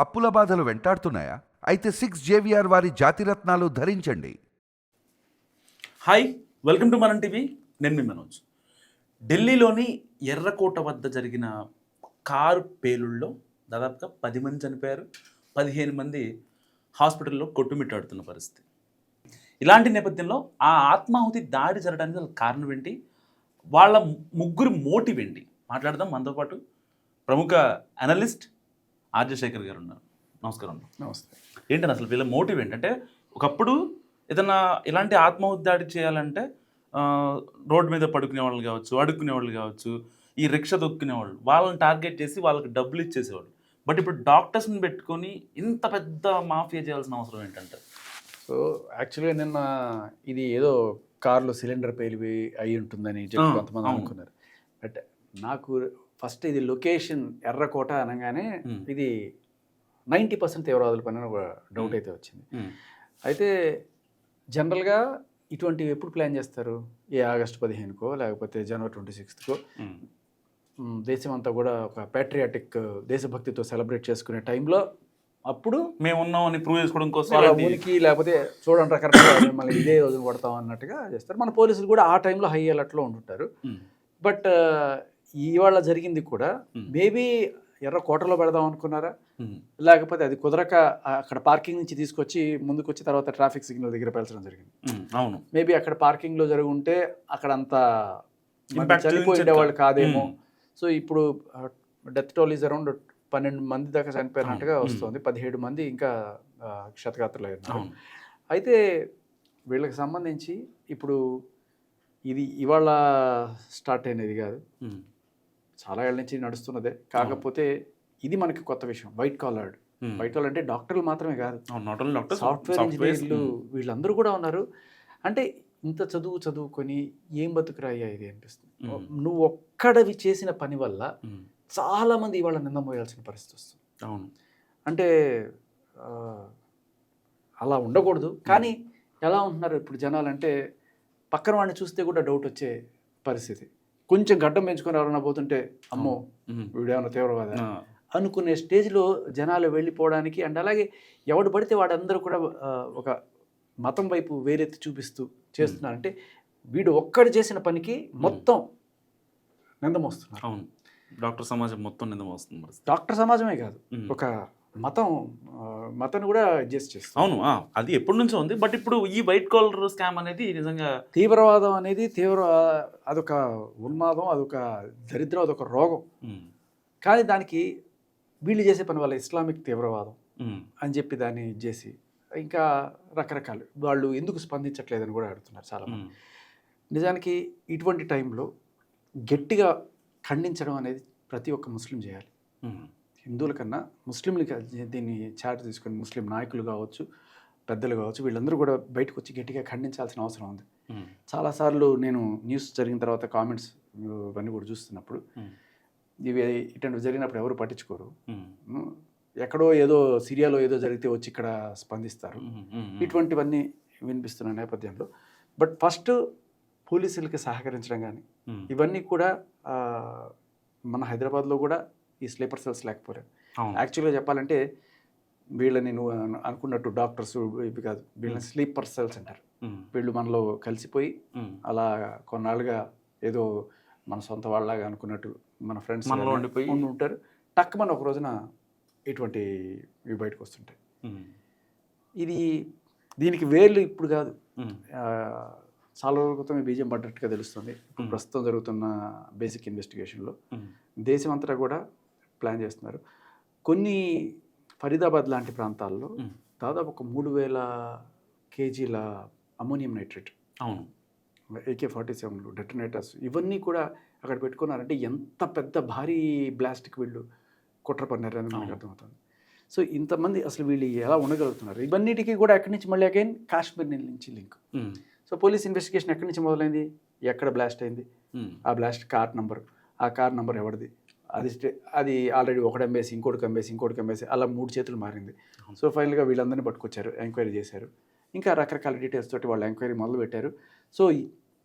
అప్పుల బాధలు వెంటాడుతున్నాయా? అయితే 6 JVR వారి జాతిరత్నాలు ధరించండి. హాయ్, వెల్కమ్ టు మనం టీవీ. నేను మీ మనోజ్. ఢిల్లీలోని ఎర్రకోట వద్ద జరిగిన కారు పేలుళ్ళలో దాదాపుగా 10 మంది చనిపోయారు, 15 మంది హాస్పిటల్లో కొట్టుమిట్టాడుతున్న పరిస్థితి. ఇలాంటి నేపథ్యంలో ఆ ఆత్మాహుతి దాడి జరగడానికి గల కారణం ఏంటి, వాళ్ళ ముగ్గురు మోటివ్ ఏంటి మాట్లాడదాం. మనతో పాటు ప్రముఖ అనలిస్ట్ ఆర్జశేఖర్ గారు ఉన్నారు. నమస్కారం. నమస్తే. ఏంటని అసలు వీళ్ళ మోటివ్ ఏంటంటే, ఒకప్పుడు ఏదన్నా ఇలాంటి ఆత్మాహుతి దాడి చేయాలంటే రోడ్డు మీద పడుకునే వాళ్ళు కావచ్చు, అడుక్కునే వాళ్ళు కావచ్చు, ఈ రిక్షా దొక్కునే వాళ్ళు, వాళ్ళని టార్గెట్ చేసి వాళ్ళకి డబ్బులు ఇచ్చేసేవాళ్ళు. బట్ ఇప్పుడు డాక్టర్స్ని పెట్టుకొని ఇంత పెద్ద మాఫియా చేయాల్సిన అవసరం ఏంటంటే, సో యాక్చువల్గా నిన్న ఇది ఏదో కార్లో సిలిండర్ పేలివి అయి ఉంటుందని చెప్పి కొంతమంది అనుకున్నారు. బట్ నాకు ఫస్ట్ ఇది లొకేషన్ ఎర్రకోట అనగానే ఇది 90% తీవ్రవాదుల పని ఒక డౌట్ అయితే వచ్చింది. అయితే జనరల్గా ఇటువంటివి ఎప్పుడు ప్లాన్ చేస్తారు? ఏ ఆగస్టు 15కో లేకపోతే జనవరి 26కో దేశం అంతా కూడా ఒక ప్యాట్రియాటిక్ దేశభక్తితో సెలబ్రేట్ చేసుకునే టైంలో అప్పుడు మేము ఉన్నామని ప్రూవ్ చేసుకోవడం కోసం ఊరికి లేకపోతే చూడండి రకరకాల మిమ్మల్ని ఇదే రోజున కొడతాం అన్నట్టుగా చేస్తారు. మన పోలీసులు కూడా ఆ టైంలో హై అలర్ట్లో ఉంటుంటారు. బట్ ఇవాళ జరిగింది కూడా మేబీ ఎర్రకోటలో పెడదాం అనుకున్నారా, లేకపోతే అది కుదరక అక్కడ పార్కింగ్ నుంచి తీసుకొచ్చి ముందుకు వచ్చి తర్వాత ట్రాఫిక్ సిగ్నల్ దగ్గర పేల్చడం జరిగింది. అవును, మేబీ అక్కడ పార్కింగ్లో జరిగి ఉంటే అక్కడ అంత చనిపోయిండే వాళ్ళు కాదేమో. సో ఇప్పుడు డెత్ టోల్ ఈజ్ అరౌండ్ 12 మంది దాకా చనిపోయినట్టుగా వస్తుంది. 17 మంది ఇంకా క్షతగాత్రులు అయ్యారు. అయితే వీళ్ళకి సంబంధించి ఇప్పుడు ఇది ఇవాళ స్టార్ట్ అయినది కాదు, చాలా ఏళ్ళ నుంచి నడుస్తున్నదే. కాకపోతే ఇది మనకి కొత్త విషయం. వైట్ కాలర్ అంటే డాక్టర్లు మాత్రమే కాదు, సాఫ్ట్వేర్ ఇంజనీర్లు వీళ్ళందరూ కూడా ఉన్నారు. అంటే ఇంత చదువుకొని ఏం బతుకురా అయ్యా ఇది అనిపిస్తుంది. నువ్వు ఒక్కడవి చేసిన పని వల్ల చాలా మంది ఇవాళ నింద మోయాల్సిన పరిస్థితి వస్తుంది. అవును, అంటే అలా ఉండకూడదు. కానీ ఎలా ఉంటున్నారు ఇప్పుడు జనాలు అంటే, పక్కన వాడిని చూస్తే కూడా డౌట్ వచ్చే పరిస్థితి. కొంచెం గడ్డం పెంచుకొని ఎవరైనా పోతుంటే అమ్మో వీడేమన్నా తీవ్రవాద అనుకునే స్టేజ్లో జనాలు వెళ్ళిపోవడానికి, అండ్ అలాగే ఎవడు పడితే వాడందరూ కూడా ఒక మతం వైపు వేరెత్తి చూపిస్తూ చేస్తున్నారంటే వీడు ఒక్కడు చేసిన పనికి మొత్తం నిందమోస్తున్నారు. అవును, డాక్టర్ సమాజం మొత్తం నిందమోస్తుంది. డాక్టర్ సమాజమే కాదు, ఒక మతాన్ని కూడా అడ్జస్ట్ చేస్తుంది. అవును, అది ఎప్పటి నుంచో ఉంది. బట్ ఇప్పుడు ఈ వైట్ కాలర్ స్కామ్ అనేది నిజంగా తీవ్రవాదం అనేది అదొక ఉన్మాదం, అదొక దరిద్రం, అదొక రోగం. కానీ దానికి వీళ్ళు చేసే పని వల్ల ఇస్లామిక్ తీవ్రవాదం అని చెప్పి దాన్ని చేసి ఇంకా రకరకాలు వాళ్ళు ఎందుకు స్పందించట్లేదని కూడా అడుగుతున్నారు చాలామంది. నిజానికి ఇటువంటి టైంలో గట్టిగా ఖండించడం అనేది ప్రతి ఒక్క ముస్లిం చేయాలి. హిందువుల కన్నా ముస్లింలకి దీన్ని చాటు తీసుకొని ముస్లిం నాయకులు కావచ్చు, పెద్దలు కావచ్చు, వీళ్ళందరూ కూడా బయటకు వచ్చి గట్టిగా ఖండించాల్సిన అవసరం ఉంది. చాలాసార్లు నేను న్యూస్ జరిగిన తర్వాత కామెంట్స్ ఇవన్నీ కూడా చూస్తున్నప్పుడు ఇవి ఇటువంటి జరిగినప్పుడు ఎవరు పట్టించుకోరు. ఎక్కడో ఏదో సిరియాలో ఏదో జరిగితే వచ్చి ఇక్కడ స్పందిస్తారు. ఇటువంటివన్నీ వినిపిస్తున్న నేపథ్యంలో బట్ ఫస్ట్ పోలీసులకి సహకరించడం కానీ ఇవన్నీ కూడా మన హైదరాబాద్లో కూడా ఈ స్లీపర్ సెల్స్ లేకపోయారు. యాక్చువల్గా చెప్పాలంటే వీళ్ళని నువ్వు అనుకున్నట్టు డాక్టర్స్ ఇవి కాదు, వీళ్ళని స్లీపర్ సెల్స్ అంటారు. వీళ్ళు మనలో కలిసిపోయి అలా కొన్నాళ్ళుగా ఏదో మన సొంత వాళ్ళలాగా అనుకున్నట్టు మన ఫ్రెండ్స్ ఉంటారు. టక్ మన ఒక రోజున ఇటువంటి ఇవి బయటకు వస్తుంటాయి. దీనికి వేర్లు ఇప్పుడు కాదు, చాలా రోజుల క్రితం బీజం పడ్డట్టుగా తెలుస్తుంది. ఇప్పుడు ప్రస్తుతం జరుగుతున్న బేసిక్ ఇన్వెస్టిగేషన్లో దేశం అంతటా కూడా ప్లాన్ చేస్తున్నారు. కొన్ని ఫరీదాబాద్ లాంటి ప్రాంతాల్లో దాదాపు ఒక 3000 kgల అమోనియం నైట్రేట్, అవును, AK-47 డెటనేటర్స్ ఇవన్నీ కూడా అక్కడ పెట్టుకున్నారంటే ఎంత పెద్ద భారీ బ్లాస్ట్కి వీళ్ళు కుట్ర పన్నారని మనకు అర్థమవుతుంది. సో ఇంతమంది అసలు వీళ్ళు ఎలా ఉండగలుగుతున్నారు? ఇవన్నిటికీ కూడా ఎక్కడి నుంచి మళ్ళీ అగైన్ కాశ్మీర్ నుంచి లింక్. సో పోలీస్ ఇన్వెస్టిగేషన్ ఎక్కడి నుంచి మొదలైంది, ఎక్కడ బ్లాస్ట్ అయింది, ఆ బ్లాస్ట్ కార్ నెంబర్, ఆ కార్ నెంబర్ ఎవరిది, అది ఆల్రెడీ ఒకటి అమ్మేసి ఇంకోటికి అమ్మేసి అలా 3 చేతులు మారింది. సో ఫైనల్గా వీళ్ళందరినీ పట్టుకొచ్చారు, ఎంక్వైరీ చేశారు. ఇంకా రకరకాల డీటెయిల్స్ తోటి వాళ్ళు ఎంక్వైరీ మొదలు పెట్టారు. సో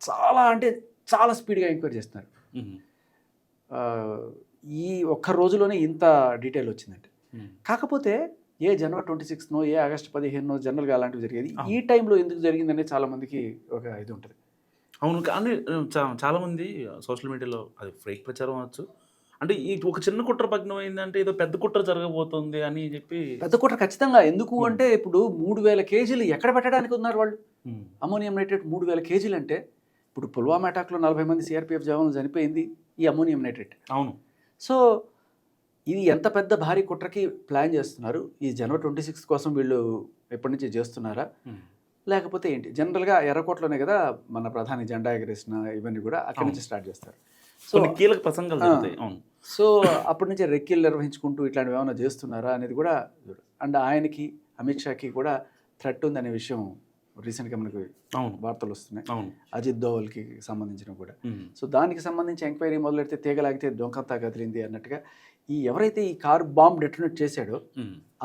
చాలా స్పీడ్గా ఎంక్వైరీ చేస్తున్నారు. ఈ ఒక్క రోజులోనే ఇంత డీటెయిల్ వచ్చిందంటే కాకపోతే ఏ జనవరి 26నో ఏ ఆగస్టు 15నో జనరల్గా అలాంటివి జరిగేది, ఈ టైంలో ఎందుకు జరిగిందనే చాలా మందికి ఒక ఇది ఉంటుంది. అవును. కానీ చాలామంది సోషల్ మీడియాలో అది ఫేక్ ప్రచారం అవ్వచ్చు. అంటే ఈ ఒక చిన్న కుట్ర భగ్నం అయిందంటే ఏదో పెద్ద కుట్ర జరగబోతుంది అని చెప్పి. పెద్ద కుట్ర ఖచ్చితంగా. ఎందుకు అంటే ఇప్పుడు 3000 కేజీలు ఎక్కడ పెట్టడానికి ఉన్నారు వాళ్ళు? అమోనియం నైట్రేట్ 3000 కేజీలు అంటే ఇప్పుడు పుల్వామా అటాక్లో 40 మంది సిఆర్పిఎఫ్ జవాన్లు చనిపోయింది ఈ అమోనియం నైట్రేట్. అవును. సో ఇది ఎంత పెద్ద భారీ కుట్రకి ప్లాన్ చేస్తున్నారు? ఈ జనవరి 26 కోసం వీళ్ళు ఎప్పటి నుంచి చేస్తున్నారా, లేకపోతే ఏంటి? జనరల్గా ఎర్రకోటలోనే కదా మన ప్రధాని జెండా ఎగరేసిన ఇవన్నీ కూడా అక్కడి నుంచి స్టార్ట్ చేస్తారు. సో కీలక ప్రసంగాలు జరుగుతాయి. అవును. సో అప్పటి నుంచి రెక్కీలు నిర్వహించుకుంటూ ఇట్లాంటివి ఏమైనా చేస్తున్నారా అనేది కూడా. అండ్ ఆయనకి అమిత్ షాకి కూడా థ్రెట్ ఉందనే విషయం రీసెంట్గా మనకు వార్తలు వస్తున్నాయి. అజిత్ దోవల్కి సంబంధించిన కూడా. సో దానికి సంబంధించి ఎంక్వైరీ మొదలెడితే తీగలాగితే దొంకంతా కదిలింది అన్నట్టుగా ఈ ఎవరైతే ఈ కార్ బాంబ్ డెటోనేట్ చేశాడో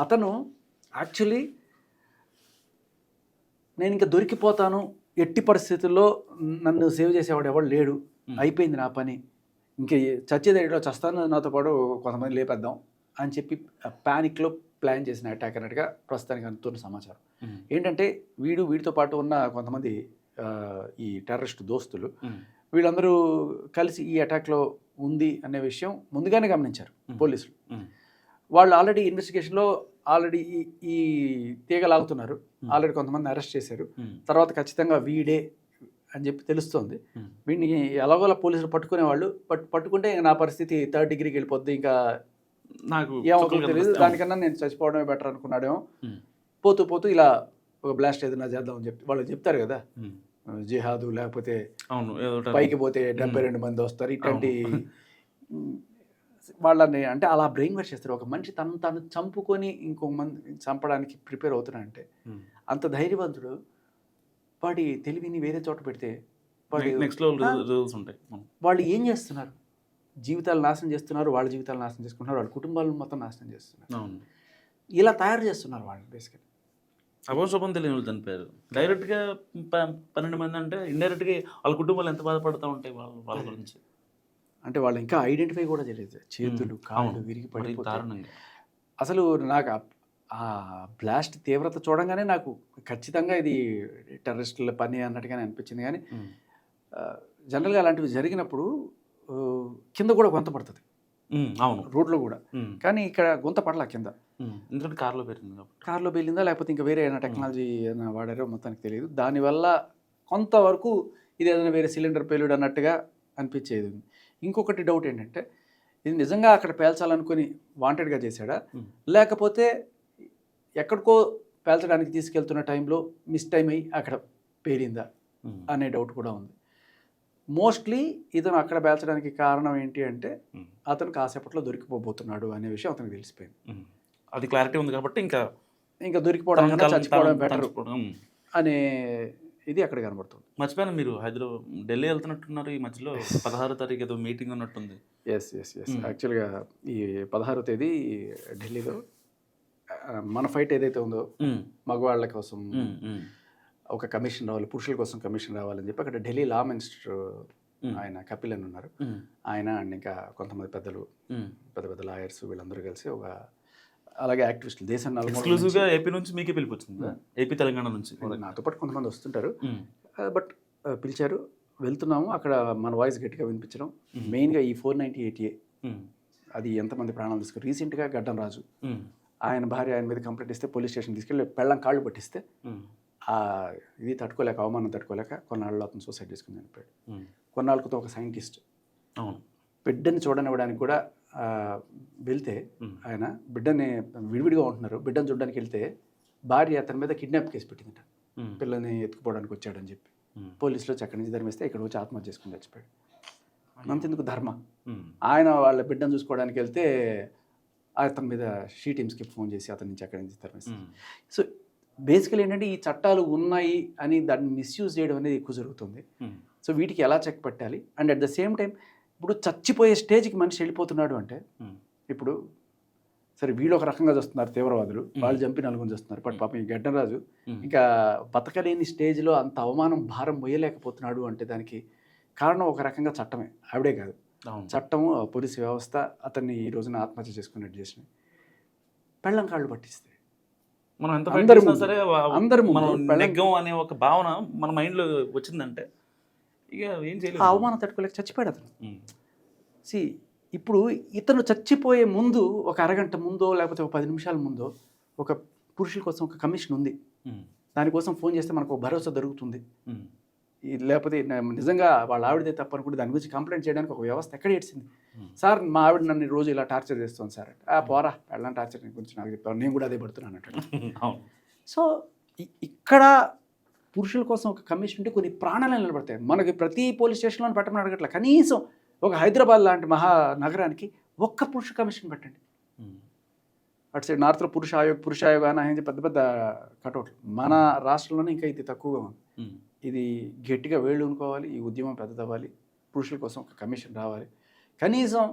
అతను యాక్చువల్లీ నేను ఇంకా దొరికిపోతాను, ఎట్టి పరిస్థితుల్లో నన్ను సేవ్ చేసేవాడు ఎవడు లేడు, అయిపోయింది నా పని, ఇంకా చచ్చేదేటో చస్తాను, నాతో పాటు కొంతమంది లేపేద్దాం అని చెప్పి ప్యానిక్లో ప్లాన్ చేసిన అటాక్ అన్నట్టుగా ప్రస్తుతానికి అందుతున్న సమాచారం. ఏంటంటే వీడితో పాటు ఉన్న కొంతమంది ఈ టెర్రరిస్ట్ దోస్తులు వీళ్ళందరూ కలిసి ఈ అటాక్లో ఉంది అనే విషయం ముందుగానే గమనించారు పోలీసులు. వాళ్ళు ఆల్రెడీ ఇన్వెస్టిగేషన్లో ఆల్రెడీ ఈ తీగ లాగుతున్నారు, ఆల్రెడీ కొంతమంది అరెస్ట్ చేశారు. తర్వాత ఖచ్చితంగా వీడే అని చెప్పి తెలుస్తోంది. వీడిని ఎలాగోలా పోలీసులు పట్టుకునేవాళ్ళు, పట్టుకుంటే నా పరిస్థితి 3rd డిగ్రీకి వెళ్ళిపోద్ది, ఇంకా నాకు ఏమవుతుందో తెలియదు, దానికన్నా నేను చచ్చిపోవడమే బెటర్ అనుకున్నాడేమో. పోతూ ఇలా ఒక బ్లాస్ట్ ఏదైనా చేద్దామని చెప్పి వాళ్ళు చెప్తారు కదా, జిహాదు లేకపోతే పైకి పోతే 72 మంది వస్తారు, ఇట్లాంటి వాళ్ళని అంటే అలా బ్రెయిన్ వాష్ చేస్తారు. ఒక మనిషి తను చంపుకొని ఇంకొక మంది చంపడానికి ప్రిపేర్ అవుతున్నాడంటే అంత ధైర్యవంతుడు. వాడి తెలివిని వేరే చోట పెడితే వాళ్ళు ఏం చేస్తున్నారు? జీవితాలు నాశనం చేస్తున్నారు, వాళ్ళ జీవితాలు నాశనం చేసుకుంటున్నారు, వాళ్ళ కుటుంబాలను మొత్తం నాశనం చేస్తున్నారు. ఇలా తయారు చేస్తున్నారు వాళ్ళు బేసికలీ. అపశోభం తెలియని వాళ్ళు చనిపోయారు. డైరెక్ట్గా 12 మంది అంటే ఇండైరెక్ట్గా వాళ్ళ కుటుంబాలు ఎంత బాధపడుతూ ఉంటాయి వాళ్ళ గురించి. అంటే వాళ్ళు ఇంకా ఐడెంటిఫై కూడా చేయలేదు, చేతులు కాళ్ళు విరిగి పడిపోతారు. అసలు నాకు ఆ బ్లాస్ట్ తీవ్రత చూడంగానే నాకు ఖచ్చితంగా ఇది టెర్రరిస్టుల పని అన్నట్టుగానే అనిపించింది. కానీ జనరల్గా అలాంటివి జరిగినప్పుడు కింద కూడా గొంత పడుతుంది. అవును, రోడ్లో కూడా. కానీ ఇక్కడ గొంత పడలా కింద, ఎందుకంటే కార్లో పేలిందా లేకపోతే ఇంకా వేరే ఏదైనా టెక్నాలజీ ఏదైనా వాడారో మొత్తానికి తెలియదు. దానివల్ల కొంతవరకు ఇది ఏదైనా వేరే సిలిండర్ పేలుడు అన్నట్టుగా అనిపించేది. ఇంకొకటి డౌట్ ఏంటంటే ఇది నిజంగా అక్కడ పేల్చాలనుకుని వాంటెడ్గా చేశాడా, లేకపోతే ఎక్కడికో పేల్చడానికి తీసుకెళ్తున్న టైంలో మిస్ టైం అయ్యి అక్కడ పేలిందా అనే డౌట్ కూడా ఉంది. మోస్ట్లీ ఇతను అక్కడ పేల్చడానికి కారణం ఏంటి అంటే అతను కాసేపట్లో దొరికిపోబోతున్నాడు అనే విషయం అతనికి తెలిసిపోయింది. అది క్లారిటీ ఉంది కాబట్టి ఇంకా దొరికిపోవడం కన్నా చచ్చిపోవడం బెటర్ అనే ఇది అక్కడ కనబడుతుంది. మర్చిపోయాను, మీరు ఢిల్లీ వెళ్తున్నట్టున్నారు ఈ మధ్యలో. 16వ తారీఖు ఏదో మీటింగ్ ఉన్నట్టుంది. ఎస్ యాక్చువల్గా ఈ 16వ తేదీ ఢిల్లీలో మన ఫైట్ ఏదైతే ఉందో మగవాళ్ళ కోసం ఒక కమిషన్ రావాలి, పురుషుల కోసం కమిషన్ రావాలని చెప్పి అక్కడ ఢిల్లీ లా మినిస్టర్ ఆయన కపిల్ అని ఉన్నారు, ఆయన అండ్ ఇంకా కొంతమంది పెద్దలు పెద్ద లాయర్స్ వీళ్ళందరూ కలిసి ఒక అలాగే యాక్టివిస్టులు దేశం ఎక్స్క్లూజివ్గా ఏపీ నుంచి మీకే పిలిపించింది, ఏపీ తెలంగాణ నుంచి నాతో పాటు కొంతమంది వస్తుంటారు. బట్ పిలిచారు, వెళ్తున్నాము. అక్కడ మన వాయిస్ గట్టిగా వినిపించడం, మెయిన్గా ఈ 498A అది ఎంతమంది ప్రాణాలు తీసుకుని. రీసెంట్గా గడ్డం రాజు ఆయన భార్య ఆయన మీద కంప్లైంట్ ఇస్తే పోలీస్ స్టేషన్ తీసుకెళ్ళి పెళ్ళం కాళ్ళు పట్టిస్తే ఇది తట్టుకోలేక, అవమానం తట్టుకోలేక కొన్నాళ్ళు అతను సూసైడ్ చేసుకుని చనిపోయాడు. కొన్నాళ్ళతో ఒక సైంటిస్ట్ బిడ్డని చూడనివ్వడానికి కూడా వెళ్తే, ఆయన బిడ్డని విడివిడిగా ఉంటున్నారు, బిడ్డను చూడడానికి వెళ్తే భార్య అతని మీద కిడ్నాప్ కేసు పెట్టిందట, పిల్లల్ని ఎత్తుకుపోవడానికి వచ్చాడని చెప్పి. పోలీసులు వచ్చి అక్కడి నుంచి ధర్మిస్తే ఇక్కడ వచ్చి ఆత్మహత్య చేసుకుని చచ్చిపోయాడు. అంతెందుకు ధర్మ, ఆయన వాళ్ళ బిడ్డను చూసుకోవడానికి వెళ్తే అతని మీద షీ టీమ్స్కి ఫోన్ చేసి అతని నుంచి అక్కడి నుంచి ధర్మిస్తారు. సో బేసికలీ ఏంటంటే ఈ చట్టాలు ఉన్నాయి అని దాన్ని మిస్యూజ్ చేయడం అనేది ఎక్కువ జరుగుతుంది. సో వీటికి ఎలా చెక్ పెట్టాలి, and at the same time ఇప్పుడు చచ్చిపోయే స్టేజ్కి మనిషి వెళ్ళిపోతున్నాడు అంటే, ఇప్పుడు సరే వీళ్ళు ఒక రకంగా చూస్తున్నారు తీవ్రవాదులు, వాళ్ళు చంపి నలుగురు చూస్తున్నారు. బట్ పాపం ఈ గడ్డరాజు ఇంకా బతకలేని స్టేజ్లో అంత అవమానం భారం మొయ్యలేకపోతున్నాడు అంటే దానికి కారణం ఒక రకంగా చట్టమే, ఆవిడే కాదు, చట్టము పోలీసు వ్యవస్థ అతన్ని ఈ రోజున ఆత్మహత్య చేసుకున్నట్టు చేసినాయి. పెళ్ళం కాళ్ళు పట్టిస్తే మనం ఎంత అందరి ప్రయత్నించినా ముందు. సరే అందరి ముందు. మనం పెళ్ళం- నెగ్గం అనే ఒక భావన మన మైండ్లో వచ్చిందంటే ఇక ఏం ఆ చేయలేదు. అవమానం తట్టుకోలేక చచ్చిపోయాడు అతను. ఉమ్, సి ఇప్పుడు ఇతను చచ్చిపోయే ముందు ఒక అరగంట ముందో లేకపోతే ఒక 10 నిమిషాల ముందో ఒక పురుషుల కోసం ఒక కమిషన్ ఉంది, ఉమ్, దానికోసం ఫోన్ చేస్తే మనకు ఒక భరోసా దొరుకుతుంది. ఉమ్, లేకపోతే నిజంగా వాళ్ళ ఆవిడదే తప్పనుకుంటే దాని గురించి కంప్లైంట్ చేయడానికి ఒక వ్యవస్థ ఎక్కడ ఏడ్చింది. Hmm. సార్ మా ఆవిడ నన్ను రోజు ఇలా టార్చర్ చేస్తుంది సార్. పోరా పెళ్ళం టార్చర్ గురించి నాకు చెప్పాను, నేను కూడా అదే పడుతున్నాను అంటాడు. అవును. సో ఇక్కడ పురుషుల కోసం ఒక కమిషన్ ఉంటే కొన్ని ప్రాణాలు నిలబడతాయి. మనకి ప్రతి పోలీస్ స్టేషన్లో పెట్టమని అడగట్ల, కనీసం ఒక హైదరాబాద్ లాంటి మహానగరానికి ఒక్క పురుష కమిషన్ పెట్టండి. ఉమ్, అటు సైడ్ నార్త్లో పురుష ఆయోగ్ అని ఆయన పెద్ద పెద్ద కటౌట్లు. మన రాష్ట్రంలోనే ఇంకా ఇది తక్కువగా ఉంది. ఉమ్, ఇది గట్టిగా వేళ్ళు అనుకోవాలి, ఈ ఉద్యమం పెద్దదవ్వాలి, పురుషుల కోసం ఒక కమిషన్ రావాలి. కనీసం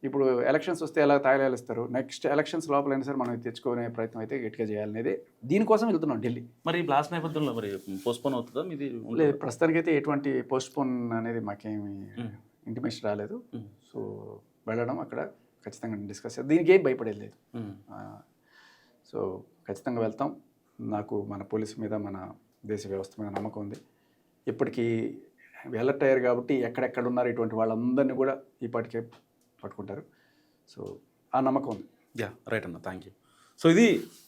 ఇప్పుడు ఎలక్షన్స్ వస్తే ఎలా తాయిలాలిస్తారు, నెక్స్ట్ ఎలక్షన్స్ లోపలైనా సరే మనం ఇది తెచ్చుకునే ప్రయత్నం అయితే గట్టిగా చేయాలనేది దీనికోసం వెళ్తున్నాం ఢిల్లీ. మరి బ్లాస్ట్ నేపథ్యంలో మరి పోస్ట్పోన్ అవుతుందా మీది? లేదు, ప్రస్తుతానికైతే ఎటువంటి పోస్ట్పోన్ అనేది మాకేమి ఇంటిమేషన్ రాలేదు. ఉమ్, సో వెళ్ళడం అక్కడ ఖచ్చితంగా డిస్కస్ చేద్దాం, దీనికి ఏం భయపడేది లేదు. ఉమ్, సో ఖచ్చితంగా వెళ్తాం. నాకు మన పోలీసు మీద, మన దేశ వ్యవస్థ మీద నమ్మకం ఉంది. ఇప్పటికీ అలర్ట్ అయ్యారు కాబట్టి ఎక్కడెక్కడ ఉన్నారు ఇటువంటి వాళ్ళందరినీ కూడా ఈ పాటికే పట్టుకుంటారు. సో ఆ నమ్మకం ఉంది. యా రైట్ అన్న, థ్యాంక్ యూ. సో ఇది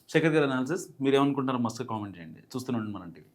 శేఖర్ గారి అనాలిసిస్. మీరు ఏమనుకుంటారో మస్తు కామెంట్ చేయండి. చూస్తూనే ఉండండి మన టీవీ.